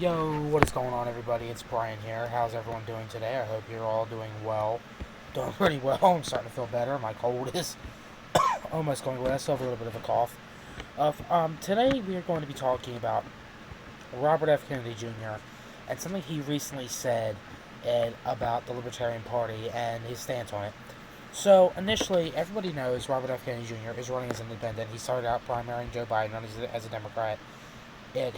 Yo, what is going on, everybody? It's Brian here. How's everyone doing today? I hope you're all doing well. Doing pretty well. I'm starting to feel better. My cold is almost going away. I still have a little bit of a cough. Today we are going to be talking about Robert F. Kennedy Jr. and something he recently said about the Libertarian Party and his stance on it. So, initially, everybody knows Robert F. Kennedy Jr. is running as an independent. He started out primarying Joe Biden as a Democrat.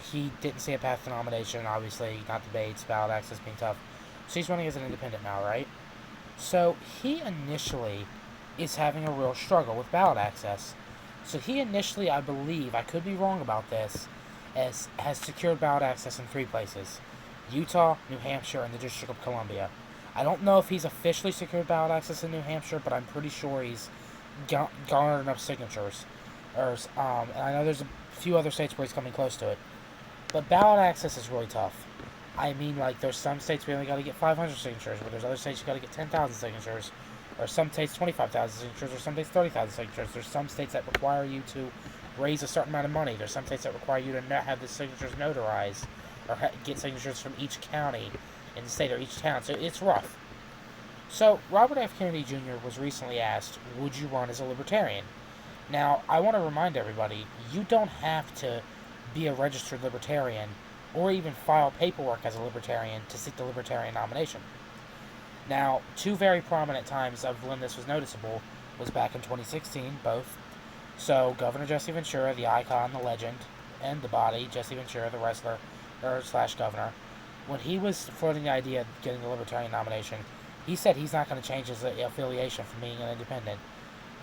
He didn't see a path to nomination, obviously, not debates, ballot access being tough. So he's running as an independent now, right? So he initially is having a real struggle with ballot access. So he initially, I believe, I could be wrong about this, has secured ballot access in 3 places: Utah, New Hampshire, and the District of Columbia. I don't know if he's officially secured ballot access in New Hampshire, but I'm pretty sure he's garnered enough signatures. And I know there's a few other states where he's coming close to it. But ballot access is really tough. I mean, like, there's some states where you only got to get 500 signatures, but there's other states you got to get 10,000 signatures, or some states 25,000 signatures, or some states 30,000 signatures. There's some states that require you to raise a certain amount of money. There's some states that require you to have the signatures notarized, or get signatures from each county in the state or each town. So it's rough. So Robert F. Kennedy Jr. was recently asked, would you run as a libertarian? Now, I want to remind everybody, you don't have to be a registered libertarian or even file paperwork as a libertarian to seek the libertarian nomination. Now, 2 very prominent times of when this was noticeable was back in 2016, both. So, Governor Jesse Ventura, the icon, the legend, and the body, Jesse Ventura, the wrestler, slash governor, when he was floating the idea of getting the libertarian nomination, he said he's not going to change his affiliation from being an independent.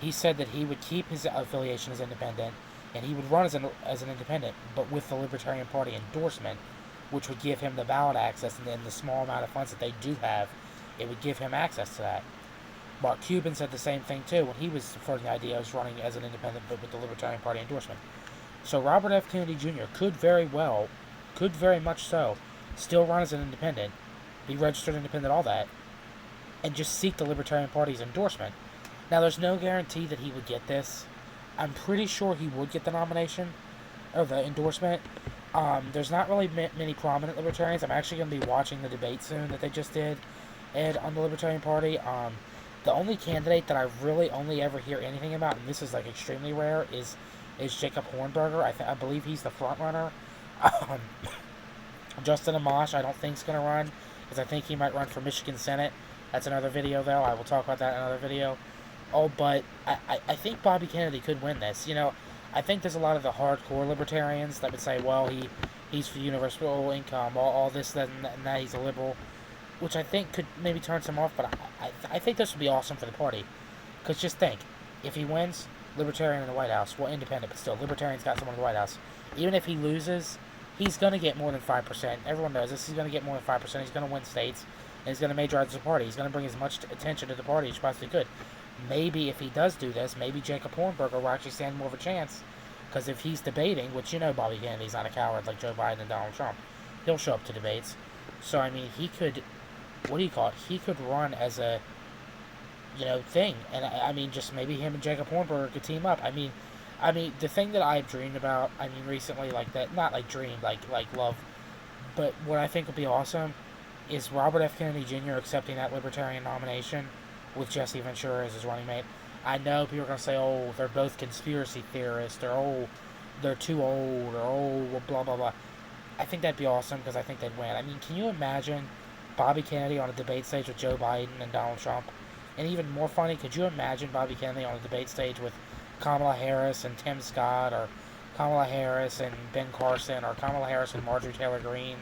He said that he would keep his affiliation as independent, and he would run as an independent, but with the Libertarian Party endorsement, which would give him the ballot access, and then the small amount of funds that they do have, it would give him access to that. Mark Cuban said the same thing too when he was floating the idea of running as an independent, but with the Libertarian Party endorsement. So Robert F. Kennedy Jr. could very much so, still run as an independent, be registered independent, all that, and just seek the Libertarian Party's endorsement. Now, there's no guarantee that he would get this. I'm pretty sure he would get the nomination, or the endorsement. There's not really many prominent libertarians. I'm actually going to be watching the debate soon that they just did on the Libertarian Party. The only candidate that I really only ever hear anything about, and this is like extremely rare, is Jacob Hornberger. I believe he's the front runner. Justin Amash, I don't think is going to run, because I think he might run for Michigan Senate. That's another video, though. I will talk about that in another video. Oh, but I think Bobby Kennedy could win this. You know, I think there's a lot of the hardcore libertarians that would say, well, he's for universal income, all this, that, and that, he's a liberal, which I think could maybe turn some off, but I think this would be awesome for the party. Because just think, if he wins, libertarian in the White House, well, independent, but still, libertarian's got someone in the White House. Even if he loses, he's going to get more than 5%. Everyone knows this. He's going to get more than 5%. He's going to win states, and he's going to majorize the party. He's going to bring as much attention to the party as he possibly could. Maybe if he does do this, maybe Jacob Hornberger will actually stand more of a chance. Because if he's debating, which you know Bobby Kennedy's not a coward like Joe Biden and Donald Trump, he'll show up to debates. So, I mean, he could, he could run as a, thing. And, I mean, just maybe him and Jacob Hornberger could team up. I mean, the thing that I've dreamed about, recently, like that, not like dreamed, like love, but what I think would be awesome is Robert F. Kennedy Jr. accepting that libertarian nomination with Jesse Ventura as his running mate. I know people are going to say, oh, they're both conspiracy theorists, they're too old, or blah, blah, blah. I think that'd be awesome because I think they'd win. I mean, can you imagine Bobby Kennedy on a debate stage with Joe Biden and Donald Trump? And even more funny, could you imagine Bobby Kennedy on a debate stage with Kamala Harris and Tim Scott, or Kamala Harris and Ben Carson, or Kamala Harris and Marjorie Taylor Greene?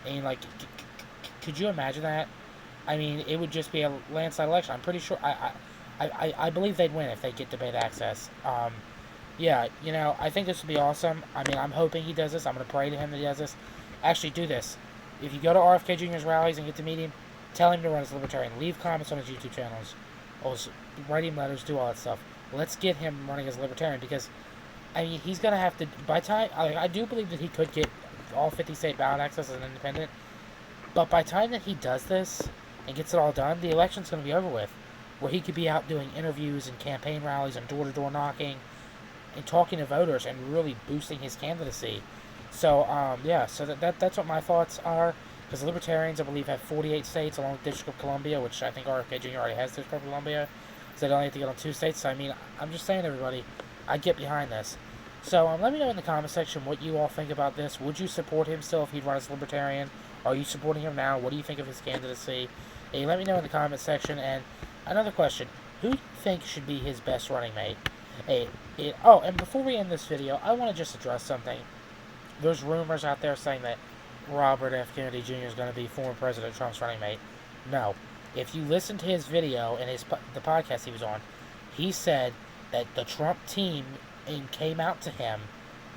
And, like, could you imagine that? I mean, it would just be a landslide election. I'm pretty sure, I believe they'd win if they get debate access. Yeah, I think this would be awesome. I mean, I'm hoping he does this. I'm going to pray to him that he does this. Actually, do this. If you go to RFK Junior's rallies and get to meet him, tell him to run as a libertarian. Leave comments on his YouTube channels. Also, write him letters, do all that stuff. Let's get him running as a libertarian because, I mean, he's going to have to, by time, I do believe that he could get all 50 state ballot access as an independent, but by time that he does this and gets it all done, the election's going to be over with, where he could be out doing interviews and campaign rallies and door-to-door knocking and talking to voters and really boosting his candidacy. So, yeah, so that's what my thoughts are. Because the Libertarians, I believe, have 48 states along with District of Columbia, which I think RFK Junior already has District of Columbia. So they only have to get on 2 states. So, I mean, I'm just saying, everybody, I get behind this. So, let me know in the comment section what you all think about this. Would you support him still if he'd run as Libertarian? Are you supporting him now? What do you think of his candidacy? Hey, let me know in the comment section. And another question, who do you think should be his best running mate? Hey, oh, and before we end this video, I want to just address something. There's rumors out there saying that Robert F. Kennedy Jr. is going to be former President Trump's running mate. No. If you listen to his video and the podcast he was on, he said that the Trump team came out to him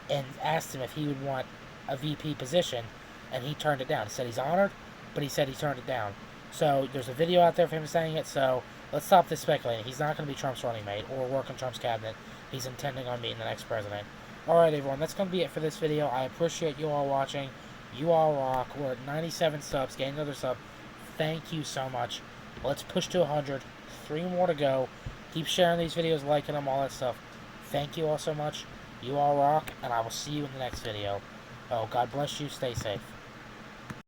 and asked him if he would want a VP position, and he turned it down. He said he's honored, but he said he turned it down. So there's a video out there of him saying it, so let's stop this speculating. He's not going to be Trump's running mate or work in Trump's cabinet. He's intending on meeting the next president. Alright, everyone, that's going to be it for this video. I appreciate you all watching. You all rock. We're at 97 subs. Gain another sub. Thank you so much. Let's push to 100. 3 more to go. Keep sharing these videos, liking them, all that stuff. Thank you all so much. You all rock, and I will see you in the next video. Oh, God bless you. Stay safe.